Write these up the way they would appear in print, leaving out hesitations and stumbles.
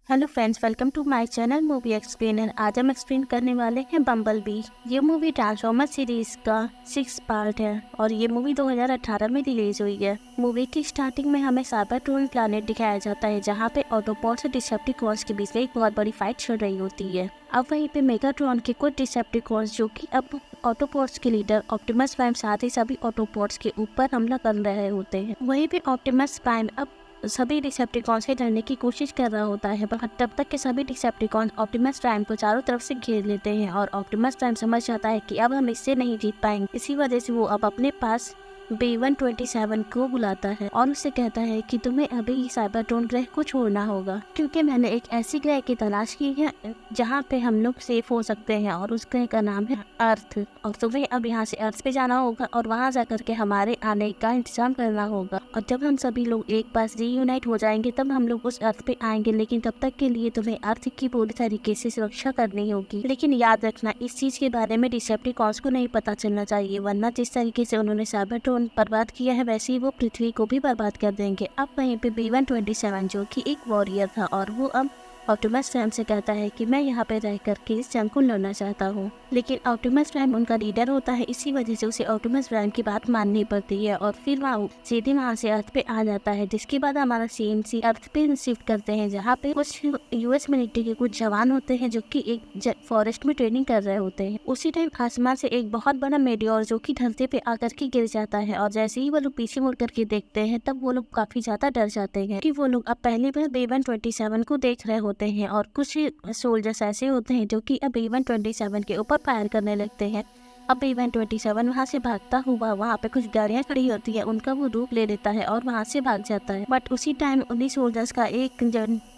Hello friends, welcome to my channel movie explainer. आज हम explain करने वाले हैं बम्बल बी। ये मूवी ट्रांसफॉर्मर सीरीज का 6 पार्ट है और ये मूवी 2018 में रिलीज हुई है। मूवी की स्टार्टिंग में हमें साइबरट्रॉन प्लैनेट दिखाया जाता है, जहाँ पे ऑटोबॉट्स और डिसेप्टिकॉन्स के बीच में एक बहुत बड़ी फाइट चल रही होती है। अब वहीं पे मेगाट्रॉन के कुछ डिसेप्टिकॉन्स, जो कि अब ऑटोबॉट्स के लीडर ऑप्टिमस प्राइम साथ ही सभी ऑटोबॉट्स के ऊपर हमला कर रहे होते हैं। वहीं पे ऑप्टिमस प्राइम अब सभी डिसेप्टिकॉन्स से डरने की कोशिश कर रहा होता है, पर तब तक के सभी डिसेप्टिकॉन्स ऑप्टिमस प्राइम को चारों तरफ से घेर लेते हैं और ऑप्टिमस प्राइम समझ जाता है कि अब हम इससे नहीं जीत पाएंगे। इसी वजह से वो अब अपने पास B-127 को बुलाता है और उससे कहता है कि तुम्हें अभी साइबरट्रॉन ग्रह को छोड़ना होगा, क्योंकि मैंने एक ऐसी ग्रह की तलाश की है जहाँ पे हम लोग सेफ हो सकते हैं और उस ग्रह का नाम है अर्थ। और तुम्हें अब यहाँ से अर्थ पे जाना होगा और वहाँ जाकर के हमारे आने का इंतजाम करना होगा। और जब हम सभी लोग एक पास रीयूनाइट हो जाएंगे तब हम लोग उस अर्थ पे आएंगे, लेकिन तब तक के लिए तुम्हें अर्थ की पूरी तरीके से सुरक्षा करनी होगी। लेकिन याद रखना, इस चीज के बारे में डिसेप्टिकॉन्स को नहीं पता चलना चाहिए, वरना जिस तरीके से उन्होंने साइबरट्रॉन बर्बाद किया है वैसे ही वो पृथ्वी को भी बर्बाद कर देंगे। अब वहीं पे B-127, जो कि एक वॉरियर था, और वो अब ऑप्टिमस प्राइम से कहता है कि मैं यहाँ पे रह करके इस जंग को लड़ना चाहता हूँ। लेकिन ऑप्टिमस प्राइम उनका लीडर होता है, इसी वजह से उसे ऑप्टिमस प्राइम की बात माननी पड़ती है और फिर वहाँ सीधे वहाँ से अर्थ पे आ जाता है। जिसके बाद हमारा CNC अर्थ पे शिफ्ट करते हैं, जहाँ पे कुछ US मिलिट्री के कुछ जवान होते हैं जो कि एक फॉरेस्ट में ट्रेनिंग कर रहे होते हैं। उसी टाइम आसमान से एक बहुत बड़ा मेडियोर जो कि धरती पे आकर के गिर जाता है और जैसे ही वो लोग पीछे मुड़ करके देखते हैं तब वो लोग काफी ज्यादा डर जाते हैं कि वो लोग अब पहली बार B-127 को देख रहे होते हैं और कुछ सोल्जर्स ऐसे होते हैं जो कि अब B-127 के ऊपर फायर करने लगते हैं। अब B-127 वहाँ से भागता हुआ वहाँ पे कुछ गाड़ियाँ खड़ी होती है, उनका वो रूप ले लेता है और वहाँ से भाग जाता है। बट उसी टाइम उन्हीं सोल्जर्स का एक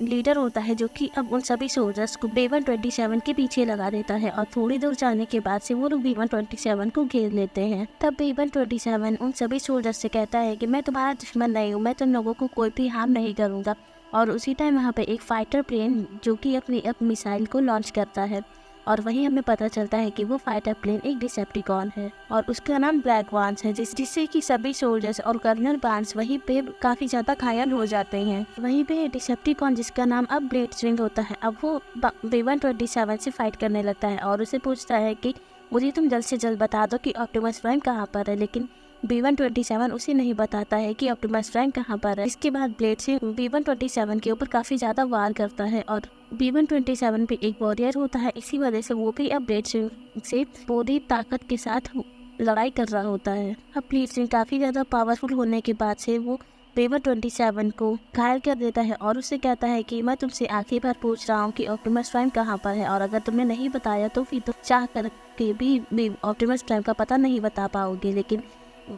लीडर होता है जो कि अब उन सभी सोल्जर्स को B-127 के पीछे लगा देता है और थोड़ी दूर जाने के बाद से वो लोग B-127 को घेर लेते हैं। तब B-127 उन सभी सोल्जर्स से कहता है कि मैं तुम्हारा दुश्मन नहीं हूँ, मैं तुम लोगों को कोई भी हार्म नहीं करूँगा। और उसी टाइम वहाँ पे एक फाइटर प्लेन जो कि अपनी मिसाइल को लॉन्च करता है और वहीं हमें पता चलता है कि वो फाइटर प्लेन एक डिसेप्टिकॉन है और उसका नाम ब्लैक वांस है, जिससे कि सभी सोल्जर्स और कर्नल बार्न्स वहीं पे काफी ज्यादा घायल हो जाते हैं। वहीं पे डिसेप्टिकॉन जिसका नाम अब ब्लेडस्विंग होता है, अब वो B-127 से फाइट करने लगता है और उसे पूछता है कि मुझे तुम जल्द से जल्द बता दो कि ऑप्टिमस प्राइम कहाँ पर है। लेकिन B-127 उसे नहीं बताता है कि ऑप्टिमस प्राइम कहाँ पर है। इसके बाद ब्लेडस्विंग B-127 के ऊपर काफी ज्यादा वार करता है और B-127 पे एक वॉरियर होता है, इसी वजह से वो भी अब ब्लेडस्विंग से पूरी ताकत के साथ लड़ाई कर रहा होता है। अब ब्लेडस्विंग काफी ज्यादा पावरफुल होने के बाद से वो B-127 को घायल कर देता है और उससे कहता है कि मैं तुमसे आखिरी बार पूछ रहा हूँ कि ऑप्टिमस प्राइम कहाँ पर है, और अगर तुमने नहीं बताया तो फिर तुम चाह करके भी ऑप्टिमस प्राइम का पता नहीं बता पाओगे। लेकिन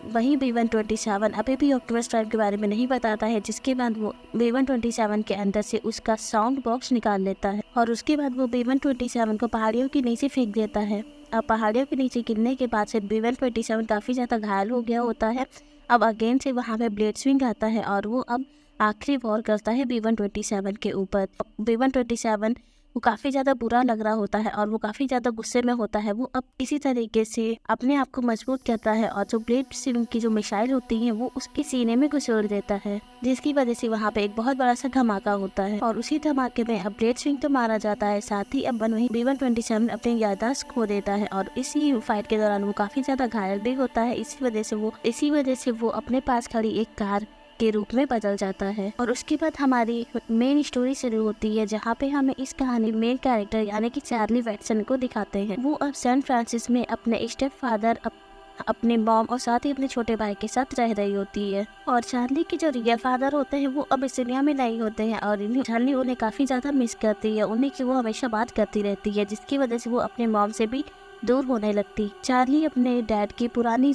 वहीं B-127 अभी भी ऑप्टिमस प्राइम के बारे में नहीं बताता है, जिसके बाद वो B-127 के अंदर से उसका साउंड बॉक्स निकाल लेता है और उसके बाद वो B-127 को पहाड़ियों के नीचे फेंक देता है। अब पहाड़ियों के नीचे गिरने के बाद से B-127 काफ़ी ज़्यादा घायल हो गया होता है। अब अगेन से वहाँ पे ब्लेडस्विंग आता है और वो अब आखिरी वॉर करता है B-127 के ऊपर। B-127 वो काफ़ी ज़्यादा बुरा लग रहा होता है और वो काफ़ी ज़्यादा गुस्से में होता है। वो अब इसी तरीके से अपने आप को मजबूत करता है और जो ब्लेडस्विंग की जो मिसाइल होती है वो उसके सीने में घुसेड़ देता है, जिसकी वजह से वहाँ पे एक बहुत बड़ा सा धमाका होता है और उसी धमाके में अब ब्लेडस्विंग तो मारा जाता है, साथ ही अब वहीं B-127 अपनी याददाश्त खो देता है और इसी फाइट के दौरान वो काफ़ी ज़्यादा घायल भी होता है। इसी वजह से वो अपने पास खड़ी एक कार के रूप में बदल जाता है। और उसके बाद हमारी मेन स्टोरी शुरू होती है, जहाँ पे हमें इस कहानी मेन कैरेक्टर यानी कि चार्ली वैटसन को दिखाते हैं। वो अब सैन फ्रांसिस में अपने स्टेप फादर, अपने मॉम और साथ ही अपने छोटे भाई के साथ रह रही होती है। और चार्ली के जो रियल फादर होते हैं वो अब इस दुनिया में नहीं होते हैं और चार्ली उन्हें काफी ज्यादा मिस करती है, उन्हें की वो हमेशा बात करती रहती है, जिसकी वजह से वो अपने मॉम से भी दूर होने लगती। चार्ली अपने डैड की पुरानी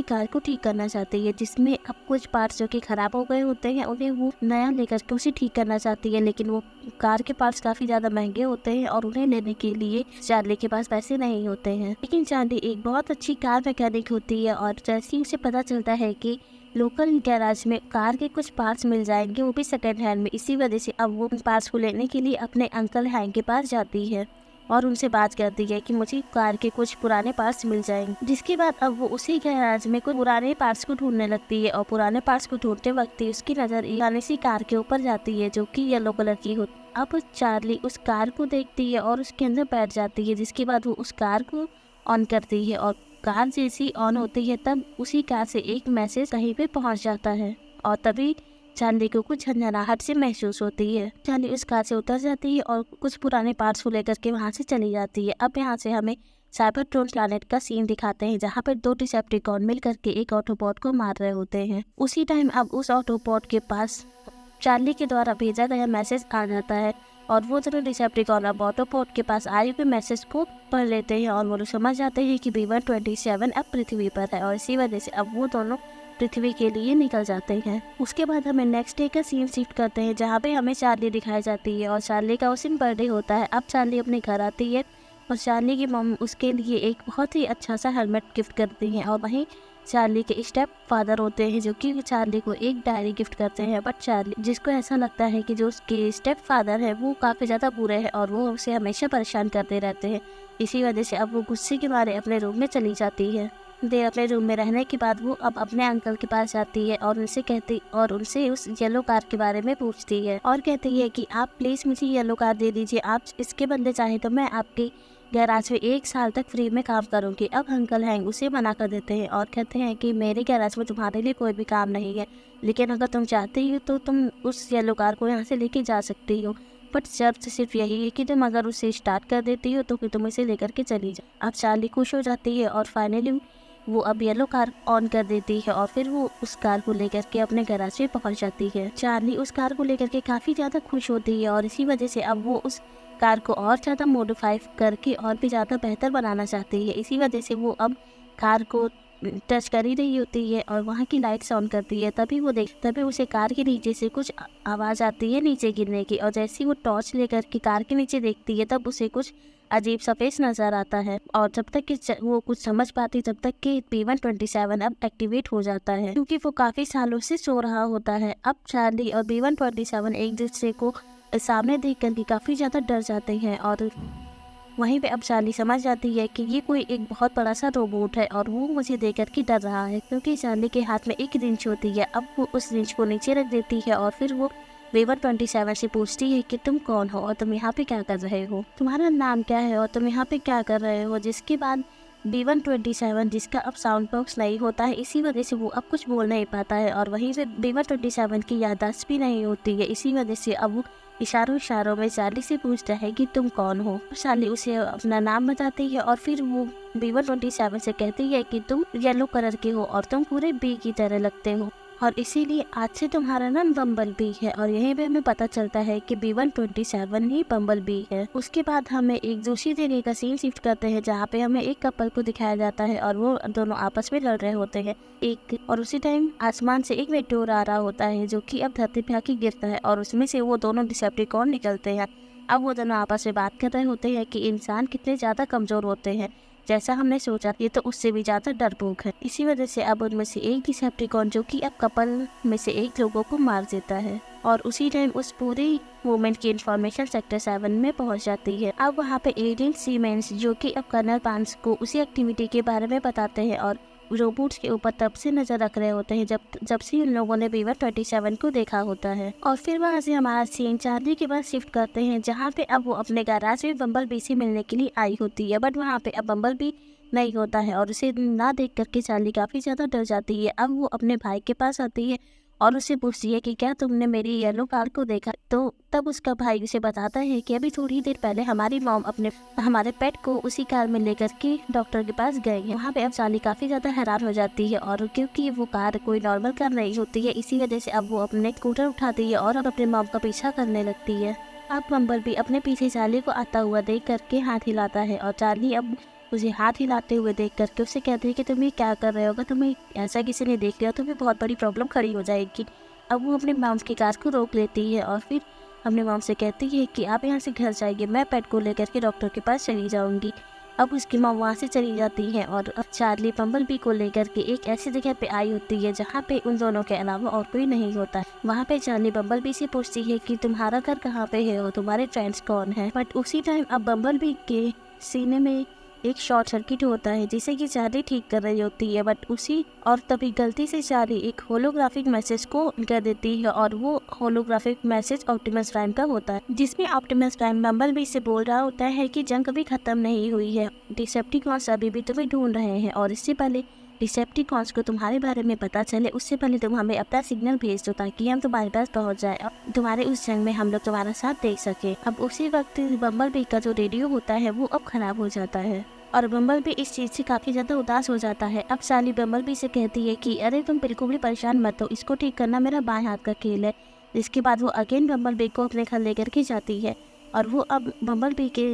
कार को ठीक करना चाहती है, जिसमें अब कुछ पार्ट्स जो कि खराब हो गए होते हैं उन्हें वो नया लेकर के उसे ठीक करना चाहती है। लेकिन वो कार के पार्ट्स काफी ज्यादा महंगे होते हैं और उन्हें लेने के लिए चार्ली के पास पैसे नहीं होते हैं। लेकिन चार्ली एक बहुत अच्छी कार मैकेनिक होती है और जैसे ही उसे पता चलता है कि लोकल गैराज में कार के कुछ पार्ट्स मिल जाएंगे, वो भी सेकेंड हैंड में, इसी वजह से अब वो उन पार्ट्स को लेने के लिए अपने अंकल हैंग के पास जाती है और उनसे बात करती है कि मुझे कार के कुछ पुराने पार्ट्स मिल जाएंगे। जिसके बाद अब वो उसी गैराज में कुछ पुराने पार्ट्स को ढूंढने लगती है और पुराने पार्ट्स को ढूंढते वक्त ही उसकी नजर एक पुरानी सी कार के ऊपर जाती है जो कि येलो कलर की होती। अब चार्ली उस कार को देखती है और उसके अंदर बैठ जाती है, जिसके बाद वो उस कार को ऑन करती है और कार जैसी ऑन होती है तब उसी कार से एक मैसेज कहीं पे पहुंच जाता है और तभी चार्ली को कुछ झंझनाहट से महसूस होती है। चार्ली उस कार से उतर जाती है और कुछ पुराने पार्ट्स को लेकर के वहाँ से चली जाती है। अब यहाँ से हमें साइबरट्रॉन प्लैनेट का सीन दिखाते हैं जहाँ पर 2 डिसेप्टिकॉन मिल करके एक ऑटोबॉट को मार रहे होते हैं। उसी टाइम अब उस ऑटोबॉट के पास चार्ली के द्वारा भेजा गया मैसेज आ जाता है और वो दोनों डिसेप्टिकॉन अब ऑटोबॉट के पास आए हुए मैसेज को पढ़ लेते हैं और वो लोग समझ जाते हैं कि B-127 अब पृथ्वी पर है और इसी वजह से अब वो दोनों पृथ्वी के लिए निकल जाते हैं। उसके बाद हमें नेक्स्ट डे का सीन शिफ्ट करते हैं जहाँ पे हमें चार्ली दिखाई जाती है और चार्ली का उस दिन बर्थडे होता है। अब चार्ली अपने घर आती है और चार्ली की मम उसके लिए एक बहुत ही अच्छा सा हेलमेट गिफ्ट करती हैं और वहीं चार्ली के स्टेप फादर होते हैं जो कि चार्ली को एक डायरी गिफ्ट करते हैं। बट चार्ली जिसको ऐसा लगता है कि जो उसके स्टेप फादर है वो काफ़ी ज़्यादा बुरे हैं और वो उसे हमेशा परेशान करते रहते हैं। इसी वजह से अब वो गुस्से के मारे अपने रूम में चली जाती है। देर अपने रूम में रहने के बाद वो अब अपने अंकल के पास जाती है और उनसे उस येलो कार के बारे में पूछती है और कहती है कि आप प्लीज़ मुझे येलो कार दे दीजिए, आप इसके बदले चाहे तो मैं आपके गैराज में 1 साल तक फ्री में काम करूंगी। अब अंकल हैंग उसे मना कर देते हैं और कहते हैं कि मेरे गैराज में तुम्हारे लिए कोई भी काम नहीं है, लेकिन अगर तुम चाहती हो तो तुम उस येलो कार को यहाँ से लेके जा सकती हो, बट शर्त सिर्फ यही है कि तुम अगर उसे स्टार्ट कर देती हो तो फिर तुम इसे लेकर के चली जाओ। अब चार्ली खुश हो जाती है और फाइनली वो अब येलो कार ऑन कर देती है और फिर वो उस कार को लेकर के अपने गैराज में पहुंच जाती है। चार्ली उस कार को लेकर के काफ़ी ज़्यादा खुश होती है और इसी वजह से अब वो उस कार को और ज़्यादा मॉडिफाई करके और भी ज़्यादा बेहतर बनाना चाहती है। इसी वजह से वो अब कार को टच कर ही रही होती है और वहाँ की लाइट्स ऑन करती है। तभी उसे कार के नीचे से कुछ आवाज़ आती है नीचे गिरने की और जैसे ही वो टॉर्च लेकर के कार के नीचे देखती है तब उसे कुछ अजीब सा फेस नजर आता है और जब तक कि वो कुछ समझ पाती तब तक कि B-127 अब एक्टिवेट हो जाता है क्योंकि वो काफ़ी सालों से सो रहा होता है। अब चार्ली और B-127 एक दूसरे को सामने देख कर काफ़ी ज़्यादा डर जाते हैं और वहीं पे अब चार्ली समझ जाती है कि ये कोई एक बहुत बड़ा सा रोबोट है और वो मुझे देख कर के डर रहा है क्योंकि चार्ली के हाथ में एक रिंच होती है। अब वो उस रिंच को नीचे रख देती है और फिर वो B-127 से पूछती है कि तुम कौन हो और तुम यहाँ पे क्या कर रहे हो, तुम्हारा नाम क्या है और तुम यहाँ पे क्या कर रहे हो। जिसके बाद B-127 जिसका अब साउंड बॉक्स नहीं होता है, इसी वजह से वो अब कुछ बोल नहीं पाता है और वहीं से B-127 की याददाश्त भी नहीं होती है। इसी वजह से अब वो इशारों में चार्ली से पूछता है कि तुम कौन हो। चार्ली उसे अपना नाम बताती है और फिर वो B-127 से कहती है कि तुम येलो कलर के हो और तुम पूरे बी की तरह लगते हो और इसीलिए आज से तुम्हारा नाम बम्बल बी है। और यहीं पे हमें पता चलता है कि B-127 ही बम्बल बी है। उसके बाद हमें एक दूसरी जगह का सीन शिफ्ट करते हैं जहाँ पे हमें एक कपल को दिखाया जाता है और वो दोनों आपस में लड़ रहे होते हैं और उसी टाइम आसमान से एक मेटेओर आ रहा होता है जो कि अब धरती पे आके गिरता है और उसमें से वो दोनों डिसेप्टिकॉन निकलते हैं। अब वो दोनों आपस में बात कर रहे होते हैं कि इंसान कितने ज़्यादा कमज़ोर होते हैं, जैसा हमने सोचा ये तो उससे भी ज़्यादा डरपोक है। इसी वजह से अब उनमें से एक डिसेप्टिकॉन जो कि अब कपल में से एक लोगों को मार देता है और उसी टाइम उस पूरी मूवमेंट की इंफॉर्मेशन सेक्टर 7 में पहुंच जाती है। अब वहाँ पे एजेंट सीमेंस जो कि अब कर्नल पांस को उसी एक्टिविटी के बारे में बताते हैं और रोबोट्स के ऊपर तब से नजर रख रहे होते हैं जब से उन लोगों ने B-127 को देखा होता है। और फिर वहाँ से हमारा सीन चार्ली के पास शिफ्ट करते हैं जहाँ पे अब वो अपने गैराज में बम्बल बी से मिलने के लिए आई होती है, बट वहाँ पे अब बम्बल बी नहीं होता है और उसे ना देख करके चार्ली काफ़ी ज़्यादा डर जाती है। अब वो अपने भाई के पास आती है और उससे पूछती है कि क्या तुमने मेरी येलो कार को देखा, तो तब उसका भाई उसे बताता है कि अभी थोड़ी देर पहले हमारी मॉम हमारे पेट को उसी कार में लेकर के डॉक्टर के पास गए हैं। वहाँ पे अब चार्ली काफ़ी ज़्यादा हैरान हो जाती है और क्योंकि वो कार कोई नॉर्मल कार नहीं होती है इसी वजह से अब वो अपने स्कूटर उठाती है और अब अपने मॉम का पीछा करने लगती है। अब बम्बल भी अपने पीछे चार्ली को आता हुआ देख करके हाथ हिलाता है और चार्ली अब उसे हाथ हिलाते हुए देख करके उससे कहती है कि तुम ये क्या कर रहे होगा, तुम्हें ऐसा किसी ने देख लिया तो फिर बहुत बड़ी प्रॉब्लम खड़ी हो जाएगी। अब वो अपने मॉम की कार को रोक लेती है और फिर अपने मॉम से कहती है कि आप यहाँ से घर जाइए, मैं पेट को लेकर के डॉक्टर के पास चली जाऊँगी। अब उसकी मॉम वहाँ से चली जाती है और अब चार्ली बम्बल बी को लेकर के एक ऐसी जगह पे आई होती है जहाँ पे उन दोनों के अलावा और कोई नहीं होता। वहाँ पे चार्ली बम्बल बी से पूछती है कि तुम्हारा घर कहाँ पे है और तुम्हारे फ्रेंड्स कौन है। बट उसी टाइम अब बम्बल बी के सीने में एक शॉर्ट सर्किट होता है जिसे कि चार्ली ठीक कर रही होती है, बट उसी और तभी गलती से चार्ली एक होलोग्राफिक मैसेज को कर देती है और वो होलोग्राफिक मैसेज ऑप्टिमस प्राइम का होता है, जिसमें ऑप्टिमस प्राइम बम्बलबी से बोल रहा होता है कि जंग कभी खत्म नहीं हुई है, डिसेप्टिकॉन्स अभी भी तुम्हें ढूंढ रहे हैं और इससे पहले डिसेप्टिकॉन्स को तुम्हारे बारे में पता चले उससे पहले तुम हमें अपना सिग्नल भेज दो ताकि हम तुम्हारे पास पहुंच जाए और तुम्हारे उस जंग में हम लोग तुम्हारा साथ दे सके। अब उसी वक्त बम्बलबी का जो रेडियो होता है वो अब खराब हो जाता है और बम्बलबी इस चीज से काफी ज्यादा उदास हो जाता है। अब चार्ली बम्बलबी से कहती है कि अरे तुम बिल्कुल भी परेशान मत हो, इसको ठीक करना मेरा बाएं हाथ का खेल है। इसके बाद वो अगेन बम्बलबी को अपने घर लेकर के जाती है और वो अब बम्बलबी के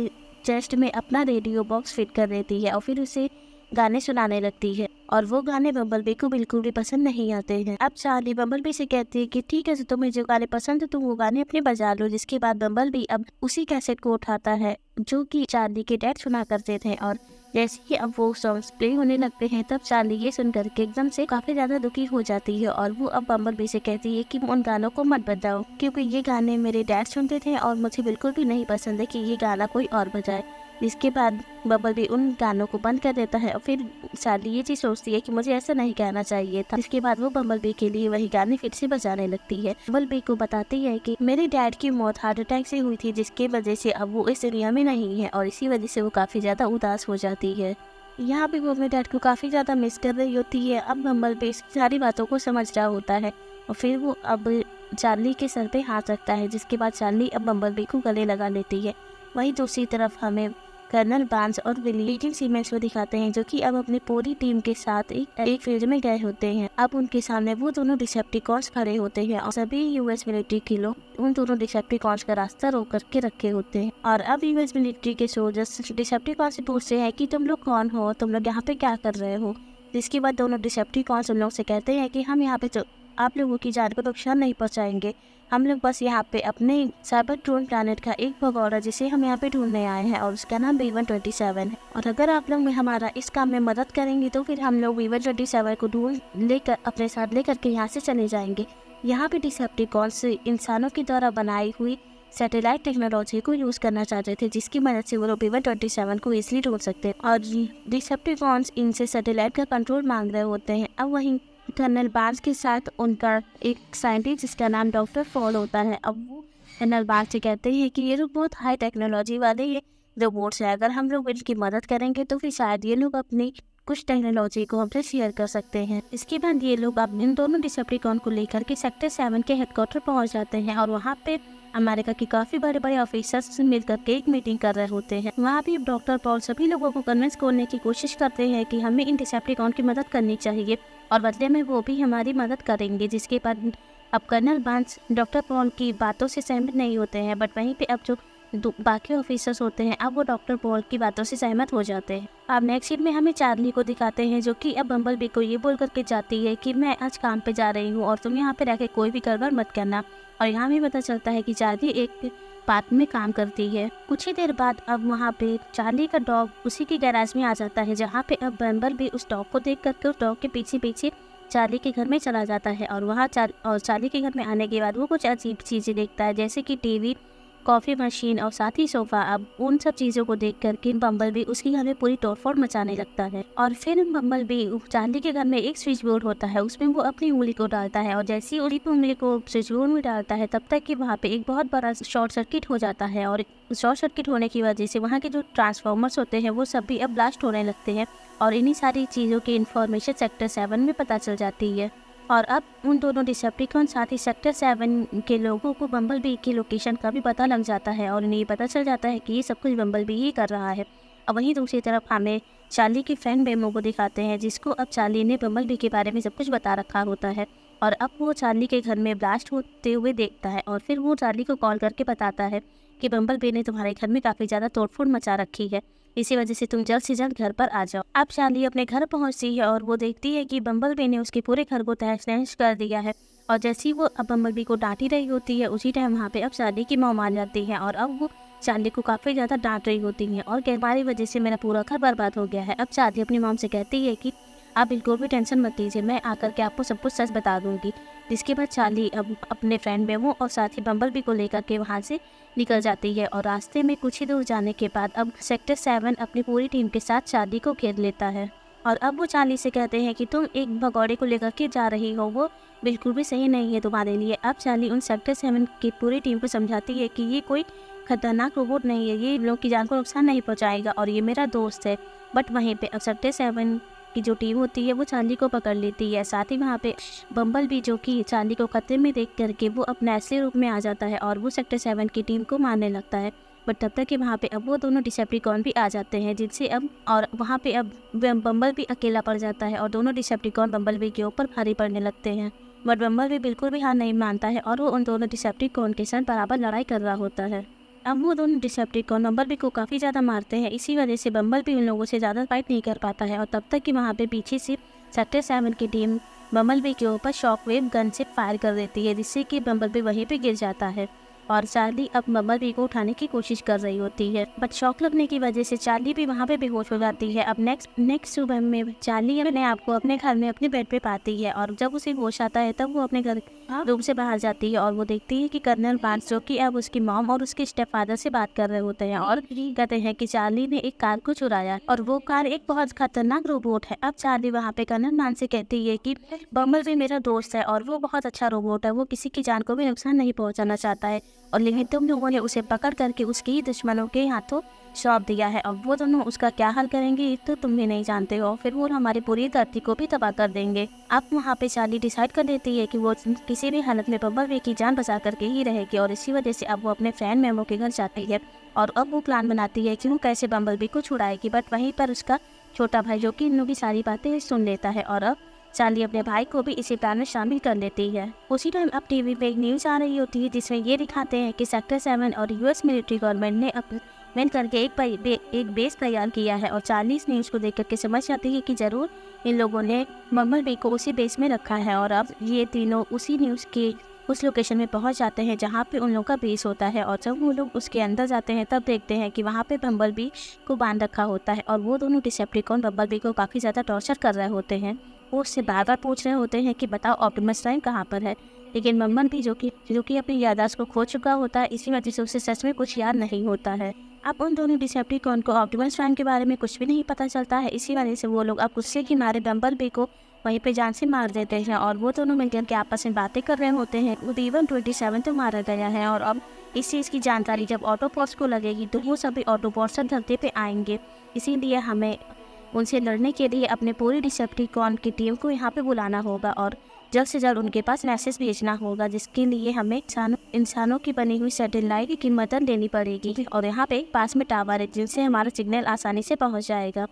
चेस्ट में अपना रेडियो बॉक्स फिट कर देती है और फिर उसे गाने सुनाने लगती है और वो गाने बम्बलबी को बिल्कुल भी पसंद नहीं आते हैं। अब चार्ली बम्बलबी से कहती है कि ठीक है, तो तुम्हें जो गाने पसंद है तुम वो गाने अपने बजा लो। जिसके बाद बम्बलबी अब उसी कैसेट को उठाता है जो कि चार्ली के डैड सुना करते थे और जैसे ही अब वो सॉन्ग्स प्ले होने लगते हैं तब चार्ली ये सुनकर के एकदम से काफी ज्यादा दुखी हो जाती है और वो अब बम्बलबी से कहती है कि उन गानों को मत बजाओ क्योंकि ये गाने मेरे डैड सुनते थे और मुझे बिल्कुल भी नहीं पसंद है कि ये गाना कोई और बजाए। इसके बाद बम्बलबी उन गानों को बंद कर देता है और फिर चार्ली ये चीज सोचती है कि मुझे ऐसा नहीं कहना चाहिए था। इसके बाद वो बम्बलबी के लिए वही गाने फिर से बजाने लगती है। बम्बलबी को बताती है कि मेरे डैड की मौत हार्ट अटैक से हुई थी जिसकी वजह से अब वो इस दुनिया में नहीं है और इसी वजह से वो काफी ज्यादा उदास हो जाती है। यहाँ पे वो अपने डैड को काफी ज्यादा मिस कर रही होती है। अब बम्बलबी सारी बातों को समझ रहा होता है और फिर वो अब चार्ली के सर पे हाथ रखता है जिसके बाद चार्ली अब बम्बलबी को गले लगा लेती है। वहीं दूसरी तरफ हमें कर्नल बार्न्स और विलियम सीमेंस को दिखाते हैं जो कि अब अपनी पूरी टीम के साथ एक फील्ड में गए होते हैं। अब उनके सामने वो दोनों डिसेप्टिकॉन्स खड़े होते हैं और सभी यूएस मिलिट्री के लोग उन दोनों डिसेप्टिकॉन्स का रास्ता रोक करके रखे होते हैं और अब यूएस मिलिट्री के सोल्जर्स डिसेप्टिकॉन्स से पूछते हैं कि तुम लोग कौन हो, तुम लोग यहाँ पे क्या कर रहे हो। जिसके बाद दोनों डिसेप्टिकॉन्स उन लोग से कहते हैं कि हम यहाँ पे आप लोगों की जान को नुकसान नहीं पहुँचाएंगे, हम लोग बस यहाँ पे अपने साइबरट्रॉन प्लैनेट का एक भगौड़ा जिसे हम यहाँ पे ढूंढने आए हैं और उसका नाम B127 है और अगर आप लोग में हमारा इस काम में मदद करेंगे तो फिर हम लोग B127 को ढूंढ लेकर अपने साथ लेकर के यहाँ से चले जाएंगे। यहाँ पे डिसेप्टिकॉन्स इंसानों के द्वारा बनाई हुई सैटेलाइट टेक्नोलॉजी को यूज करना चाहते थे जिसकी मदद से वो लोग B127 को इजिली ढूंढ सकते और डिसेप्टिकॉन्स इनसे सैटेलाइट का कंट्रोल मांग रहे होते हैं। अब वहीं कर्नल बार्न्स के साथ उनका एक साइंटिस्ट जिसका नाम डॉक्टर पॉल होता है। अब वो कर्नल बार्न्स से कहते हैं कि ये लोग बहुत हाई टेक्नोलॉजी वाले ये रोबोट्स हैं, अगर हम लोग इनकी मदद करेंगे तो फिर शायद ये लोग अपनी कुछ टेक्नोलॉजी को हमसे शेयर कर सकते हैं। इसके बाद ये लोग अब इन दोनों डिसेप्टिकॉन को लेकर के सेक्टर 7 के हेडक्वार्टर पहुंच जाते हैं और वहाँ पे अमेरिका के काफी बड़े बड़े ऑफिसर्स से मिलकर के एक मीटिंग कर रहे होते हैं। वहाँ भी डॉक्टर पॉल सभी लोगों को कन्विंस करने की कोशिश करते हैं कि हमें इन डिसेप्टिकॉन की मदद करनी चाहिए और बदले में वो भी हमारी मदद करेंगे। जिसके बाद अब कर्नल बार्न्स डॉक्टर पॉल की बातों से सहमत नहीं होते हैं, बट वहीं पे अब जो बाकी ऑफिसर्स होते हैं अब वो डॉक्टर पॉल की बातों से सहमत हो जाते हैं। अब नेक्स्ट सीन में हमें चार्ली को दिखाते हैं जो कि अब बम्बलबी को ये बोल करके जाती है कि मैं आज काम पे जा रही हूँ और तुम यहाँ पे रह के कोई भी गड़बड़ मत करना। और यहाँ भी पता चलता है कि चार्ली एक पार्क में काम करती है। कुछ ही देर बाद अब वहाँ पे चार्ली का डॉग उसी के गैराज में आ जाता है जहाँ पे अब बम्बलबी उस डॉग को देख करके उस डॉग के पीछे पीछे चार्ली के घर में चला जाता है और वहाँ चार्ली के घर में आने के बाद वो कुछ अजीब चीज़ें देखता है जैसे कि टीवी, कॉफ़ी मशीन और साथ ही सोफ़ा। अब उन सब चीज़ों को देख करके बम्बलबी उसके घर में पूरी तोड़फोड़ मचाने लगता है और फिर बम्बलबी चार्ली के घर में एक स्विच बोर्ड होता है, उसमें वो अपनी उंगली को डालता है और जैसे ही उंगली को स्विच बोर्ड में डालता है तब तक कि वहाँ पे एक बहुत बड़ा शॉर्ट सर्किट हो जाता है और शॉर्ट सर्किट होने की वजह से वहाँ के जो ट्रांसफार्मर्स होते हैं वो सब भी अब ब्लास्ट होने लगते हैं और इन्हीं सारी चीज़ों की इन्फॉर्मेशन सेक्टर 7 में पता चल जाती है। और अब उन दोनों डिसेप्टिकॉन साथ ही सेक्टर 7 के लोगों को बम्बलबी की लोकेशन का भी पता लग जाता है और इन्हें पता चल जाता है कि ये सब कुछ बम्बलबी ही कर रहा है। और वहीं दूसरी तरफ हमें चार्ली की फ्रेंड बेमो को दिखाते हैं जिसको अब चार्ली ने बम्बलबी के बारे में सब कुछ बता रखा होता है और अब वो चार्ली के घर में ब्लास्ट होते हुए देखता है और फिर वो चार्ली को कॉल करके बताता है कि बम्बलबी ने तुम्हारे घर में काफ़ी ज़्यादा तोड़फोड़ मचा रखी है, इसी वजह से तुम जल्द से जल्द घर पर आ जाओ। अब चार्ली अपने घर पहुंचती है और वो देखती है कि बम्बलबी ने उसके पूरे घर को तहस नहस कर दिया है और जैसे ही वो अब बम्बलबी को डांटी रही होती है उसी टाइम वहाँ पे अब चार्ली की मॉम आ जाती है और अब वो चार्ली को काफ़ी ज़्यादा डांट रही होती है और तुम्हारी वजह से मेरा पूरा घर बर्बाद हो गया है। अब चार्ली अपनी मॉम से कहती है कि आप बिल्कुल भी टेंशन मत लीजिए, मैं आकर के आपको सब कुछ सच बता दूंगी। जिसके बाद चार्ली अब अपने फ्रेंड मेमो और साथ ही बम्बल बी को लेकर के वहाँ से निकल जाती है और रास्ते में कुछ ही दूर जाने के बाद अब सेक्टर 7 अपनी पूरी टीम के साथ चार्ली को घेर लेता है। और अब वो चार्ली से कहते हैं कि तुम एक भगौड़े को लेकर के जा रही हो, वो बिल्कुल भी सही नहीं है तुम्हारे लिए। अब चार्ली उन सेक्टर 7 की पूरी टीम को समझाती है कि ये कोई खतरनाक रोबोट नहीं है, ये लोग की जान को नुकसान नहीं पहुंचाएगा और ये मेरा दोस्त है। बट वहीं पे अब सेक्टर 7 की जो टीम होती है वो चार्ली को पकड़ लेती है। साथ ही वहाँ पे बम्बल भी, जो कि चार्ली को खतरे में देख करके वो अपने असली रूप में आ जाता है और वो सेक्टर 7 की टीम को मारने लगता है। बट तब तक कि वहाँ पे अब वो दोनों डिसेप्टिकॉन भी आ जाते हैं, जिनसे अब और वहाँ पे अब बम्बल भी अकेला पड़ जाता है और दोनों डिसेप्टिकॉन बम्बल भी के ऊपर भारी पड़ने लगते हैं। बट बम्बल भी बिल्कुल भी हार नहीं मानता है और वो उन दोनों डिसेप्टिकॉन के साथ बराबर लड़ाई कर रहा होता है। अब वो दोनों डिसेप्टिकॉन बम्बल बी को काफ़ी ज़्यादा मारते हैं, इसी वजह से बम्बल बी उन लोगों से ज़्यादा फाइट नहीं कर पाता है। और तब तक कि वहाँ पे पीछे से सेक्टर 7 की टीम बम्बल बी के ऊपर शॉकवेव गन से फायर कर देती है, जिससे कि बम्बल बी वहीं पे गिर जाता है और चार्ली अब बम्बल बी को उठाने की कोशिश कर रही होती है। बट शॉक लगने की वजह से चार्ली भी वहाँ पे बेहोश हो जाती है। अब नेक्स्ट सुबह में चार्ली अपने आप को अपने घर में अपने बेड पे पाती है और जब उसे होश आता है तब वो अपने घर रूम से बाहर जाती है और वो देखती है कि कर्नल बार्न्स, जो कि अब उसकी मॉम और उसके स्टेप फादर से बात कर रहे होते हैं और कहते हैं कि चार्ली ने एक कार को चुराया और वो कार एक बहुत खतरनाक रोबोट है। अब चार्ली वहाँ पे कर्नल बार्न्स से कहती है कि बम्बल भी मेरा दोस्त है और वो बहुत अच्छा रोबोट है, वो किसी की जान को भी नुकसान नहीं पहुँचाना चाहता है और लेकिन तुम लोगों ने उसे पकड़ करके उसके ही दुश्मनों के हाथों सौंप दिया है। अब वो दोनों उसका क्या हाल करेंगे ये तो तुम भी नहीं जानते हो, फिर वो हमारी पूरी धरती को भी तबाह कर देंगे। अब वहाँ पे चार्ली डिसाइड कर देती है कि वो किसी भी हालत में बम्बल बी की जान बचा करके ही रहेगी और इसी वजह से अब वो अपने फ्रेंड मेमो के घर जाती है और अब वो प्लान बनाती है कि वो कैसे बम्बल बी को छुड़ाएगी। बट वहीं पर उसका छोटा भाई, जो कि इन लोगों की सारी बातें सुन लेता है और अब चार्ली अपने भाई को भी इसी प्लान में शामिल कर लेती है। उसी टाइम अब टीवी पे एक न्यूज़ आ रही होती है जिसमें ये दिखाते हैं कि सेक्टर 7 और यूएस मिलिट्री गवर्नमेंट ने मिल करके एक बेस तैयार किया है और चार्ली इस न्यूज़ को देख करके समझ जाती है कि ज़रूर इन लोगों ने बम्बल बी को उसी बेस में रखा है। और अब ये तीनों उसी न्यूज़ के उस लोकेशन में पहुंच जाते हैं जहां पे उन लोगों का बेस होता है और जब वो लोग उसके अंदर जाते हैं तब देखते हैं कि वहां पे बम्बल बी को बांध रखा होता है और वो दोनों डिसेप्टिकॉन बम्बल बी को काफ़ी ज़्यादा टॉर्चर कर रहे होते हैं। वो उससे बार बार पूछ रहे होते हैं कि बताओ ऑप्टिमस प्राइम कहाँ पर है, लेकिन बम्बल बी जो कि अपनी याददाश्त को खो चुका होता है, इसी वजह से उसे सच में कुछ याद नहीं होता है। अब उन दोनों डिसेप्टिकॉन को ऑप्टिमस प्राइम के बारे में कुछ भी नहीं पता चलता है, इसी वजह से वो लोग अब गुस्से के मारे बम्बल बी को वहीं पे जान से मार देते हैं और वो दोनों मिलकर के आपस में बातें कर रहे होते हैं। वो इवन 27 तो मारा गया है और अब इस चीज़ की जानकारी जब ऑटोपॉड्स को लगेगी तो वो सभी ऑटोपॉड्स धरती पे आएंगे, इसीलिए हमें उनसे लड़ने के लिए अपने पूरी डिसेप्टिकॉन की टीम को यहाँ पे बुलाना होगा और जल्द से जल्द उनके पास मैसेज भेजना होगा, जिसके लिए हमें इंसानों की बनी हुई सैटेलाइट की मदद लेनी पड़ेगी और यहाँ पे पास में टावर है जिनसे हमारा सिग्नल आसानी से पहुँच जाएगा।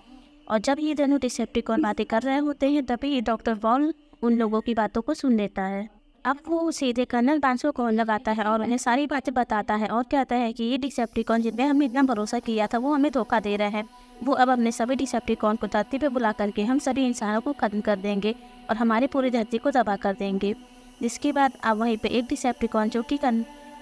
और जब ये दोनों डिसेप्टिकॉन बातें कर रहे होते हैं तभी डॉक्टर वॉल उन लोगों की बातों को सुन लेता है। अब वो सीधे कर्नल बार्न्स को कॉल लगाता है और उन्हें सारी बातें बताता है और कहता है कि ये डिसेप्टिकॉन जिनमें हमने इतना भरोसा किया था वो हमें धोखा दे रहे हैं। वो अब अपने सभी डिसेप्टिकॉन को धरती पे बुला करके हम सभी इंसानों को खत्म कर देंगे और हमारी पूरी धरती को तबाह कर देंगे। जिसके बाद अब वहीं पे एक डिसेप्टिकॉन जो कि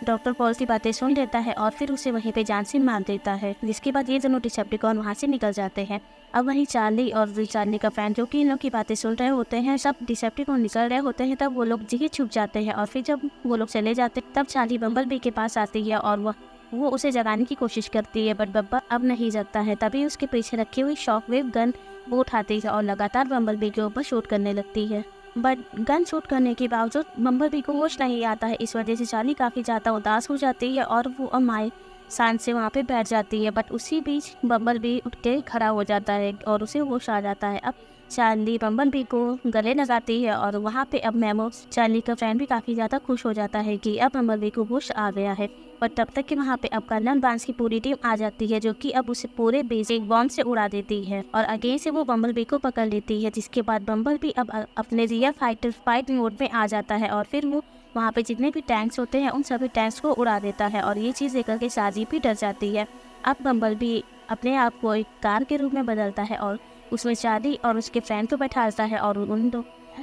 डॉक्टर पॉल की बातें सुन लेता है और फिर उसे वहीं पे जान से मार देता है। जिसके बाद ये दोनों डिसेप्टिकॉन वहाँ से निकल जाते हैं। अब वहीं चार्ली और चार्ली का फैन जो कि इन लोग की बातें सुन रहे होते हैं, सब डिसेप्टिकॉन निकल रहे होते हैं, तब वो लोग जगह छुप जाते हैं और फिर जब वो लोग चले जाते हैं तब चार्ली बम्बल बी के पास आती है और वो उसे जगाने की कोशिश करती है, बट बम्बल अब नहीं जगता है। तभी उसके पीछे रखी हुई शॉकवेव गन वो उठाती है और लगातार बम्बल बी के ऊपर शूट करने लगती है। बट गन शूट करने के बावजूद बम्बल बी को होश नहीं आता है, इस वजह से चार्ली काफ़ी ज़्यादा उदास हो जाती है और वो अमाय शांत से वहाँ पे बैठ जाती है। बट उसी बीच बम्बल बी उठ के खड़ा हो जाता है और उसे होश आ जाता है। अब चार्ली बम्बल बी को गले लगाती है और वहाँ पे अब मेमो, चार्ली का फ्रेंड, भी काफ़ी ज़्यादा खुश हो जाता है कि अब बम्बल बी को होश आ गया है। पर तब तक कि वहाँ पे अब कर्नल बार्न्स की पूरी टीम आ जाती है जो कि अब उसे पूरे बेस एक बॉम्ब से उड़ा देती है और अगेन से वो बम्बल बी को पकड़ लेती है। जिसके बाद बम्बल बी अब अपने रियल फाइट मोड में आ जाता है और फिर वो वहाँ पे जितने भी टैंक्स होते हैं उन सभी टैंक्स को उड़ा देता है और ये चीज़ देखकर के साजी भी डर जाती है। अब बम्बल बी अपने आप को एक कार के रूप में बदलता है और उसमें चार्ली और उसके फ्रेंड को बैठाता है और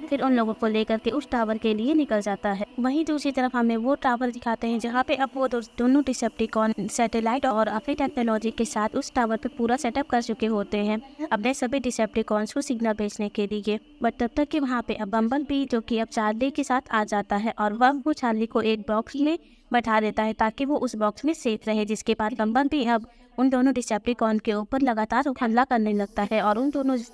फिर उन लोगों को लेकर के उस टावर के लिए निकल जाता है। वहीं दूसरी तरफ हमें वो टावर दिखाते हैं जहाँ पे अब वो दोनों डिसेप्टिकॉन सैटेलाइट और अपनी टेक्नोलॉजी के साथ उस टावर पे पूरा सेटअप कर चुके होते हैं अपने सभी डिसेप्टिकॉन्स को सिग्नल भेजने के लिए। बट तब तक कि वहाँ पे अब बम्बल बी जो कि अब चार्ली के साथ आ जाता है और वह वो चार्ली को एक बॉक्स में बैठा देता है ताकि वो उस बॉक्स में सेफ रहे, जिसके बाद बम्बल बी अब उन दोनों डिसेप्टिकॉन के ऊपर लगातार हमला करने लगता है। और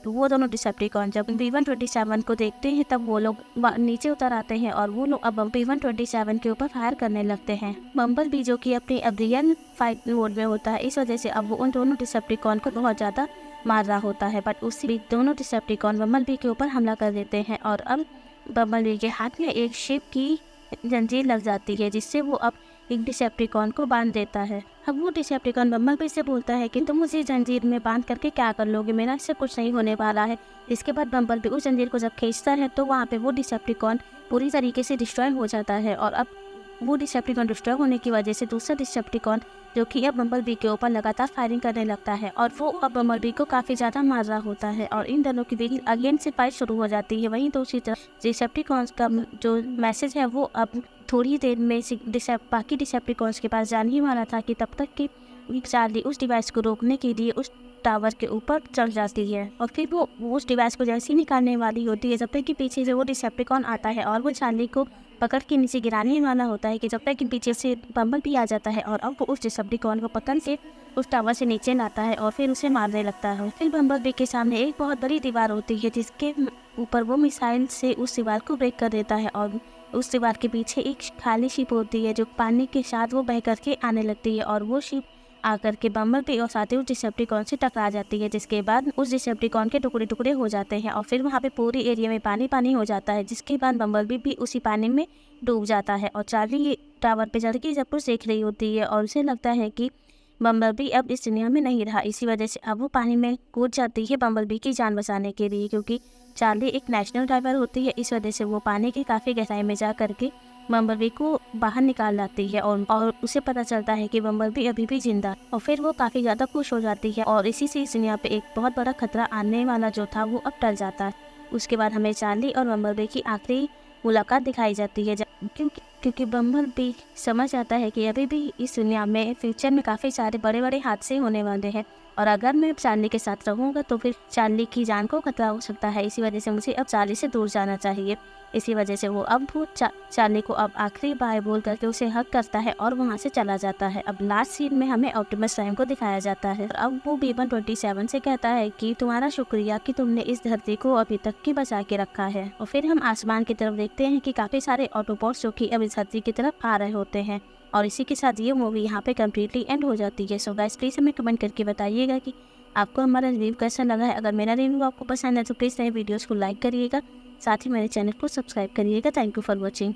वो दोनों डिसेप्टिकॉन जब B-127 को देखते हैं तब वो लोग नीचे उतर आते हैं और वो लोग अब B-127 के ऊपर फायर करने लगते हैं। बम्बल बी जो कि अपनी अब रियल फाइट मोड में होता है, इस वजह से अब वो उन दोनों डिसेप्टिकॉन को बहुत ज़्यादा मार रहा होता है। बट उसी बीच दोनों डिसेप्टिकॉन बम्बल बी के ऊपर हमला कर देते हैं और अब बम्बल बी के हाथ में एक शिप की जंजीर लग जाती है जिससे वो अब एक डिसेप्टिकॉन को बांध देता है। अब वो डिसेप्टिकॉन बम्बल बी से बोलता है कि तुम मुझे जंजीर में बांध करके क्या कर लोगे, मेरा इससे कुछ नहीं होने वाला है। इसके बाद बम्बल बी उस जंजीर को जब खींचता है तो वहाँ पे वो डिसेप्टिकॉन पूरी तरीके से डिस्ट्रॉय हो जाता है और अब वो डिसेप्टिकॉन डिस्ट्रॉय होने की वजह से दूसरा डिसेप्टिकॉन जो कि अब बम्बल बी के ऊपर लगातार फायरिंग करने लगता है और वो अब बम्बल बी को काफ़ी ज़्यादा मार रहा होता है और इन दोनों के बीच अगेन से फाइट शुरू हो जाती है। वहीं दूसरी तरफ डिसेप्टिकॉन्स का जो मैसेज है वो अब थोड़ी देर में बाकी डिसेप्टिकॉन्स के पास जाने ही वाला था कि तब तक कि चार्ली उस डिवाइस को रोकने के लिए उस टावर के ऊपर चढ़ जाती है और फिर वो उस डिवाइस को जैसे ही निकालने वाली होती है जब तक कि पीछे से वो डिसेप्टिकॉन आता है और वो चार्ली को पकड़ के नीचे गिराने वाला होता है कि जब तक कि पीछे से बम्बल भी आ जाता है और अब वो उस डिसेप्टिकॉन को पकड़ के उस टावर से नीचे लाता है और फिर उसे मारने लगता है। फिर बम्बल बी के सामने एक बहुत बड़ी दीवार होती है जिसके ऊपर वो मिसाइल से उस दीवार को ब्रेक कर देता है और उस दीवार के पीछे एक खाली शिप होती है जो पानी के साथ वो बह करके आने लगती है और वो शिप आकर के बम्बल बी और साथ ही उस डिसेप्टिकॉन से टकरा जाती है, जिसके बाद उस डिसेप्टिकॉन के टुकड़े टुकड़े हो जाते हैं और फिर वहाँ पे पूरी एरिया में पानी पानी हो जाता है, जिसके बाद बम्बल बी भी उसी पानी में डूब जाता है और चार्ली टावर पे चढ़ के सब कुछ देख रही होती है और उसे लगता है कि बम्बल बी अब इस दुनिया में नहीं रहा। इसी वजह से अब वो पानी में कूद जाती है बम्बल बी की जान बचाने के लिए, क्योंकि चार्ली एक नेशनल ड्राइवर होती है। इस वजह से वो पानी की काफ़ी गहराई में जा करके बम्बल बी को बाहर निकाल लाती है और उसे पता चलता है कि बम्बल बी अभी भी जिंदा, और फिर वो काफ़ी ज़्यादा खुश हो जाती है और इसी से इस दुनिया पे एक बहुत बड़ा खतरा आने वाला जो था वो अब टल जाता है। उसके बाद हमें चार्ली और बम्बल बी की आखिरी मुलाकात दिखाई जाती है क्योंकि बम्बल बी समझ जाता है कि अभी भी इस दुनिया में फ्यूचर में काफ़ी सारे बड़े बड़े हादसे होने वाले हैं और अगर मैं चार्ली के साथ रहूँगा तो फिर चार्ली की जान को खतरा हो सकता है। इसी वजह से मुझे अब चार्ली से दूर जाना चाहिए। इसी वजह से वो अब चार्ली को अब आखिरी बाय बोल करके उसे हक करता है और वहाँ से चला जाता है। अब लास्ट सीन में हमें ऑप्टिमस प्राइम को दिखाया जाता है और अब वो B-127 से कहता है कि तुम्हारा शुक्रिया कि तुमने इस धरती को अभी तक की बचा के रखा है। और फिर हम आसमान की तरफ देखते हैं कि काफ़ी सारे ऑटोबॉट्स जो कि अब इस धरती की तरफ आ रहे होते हैं और इसी के साथ ये मूवी यहाँ पे कम्प्लीटली एंड हो जाती है। सो गाइस प्लीज़ हमें कमेंट करके बताइएगा कि आपको हमारा रिव्यू कैसा लगा है। अगर मेरा रिव्यू आपको पसंद है तो प्लीज़ मेरे वीडियोस को लाइक करिएगा, साथ ही मेरे चैनल को सब्सक्राइब करिएगा। Thank you for watching.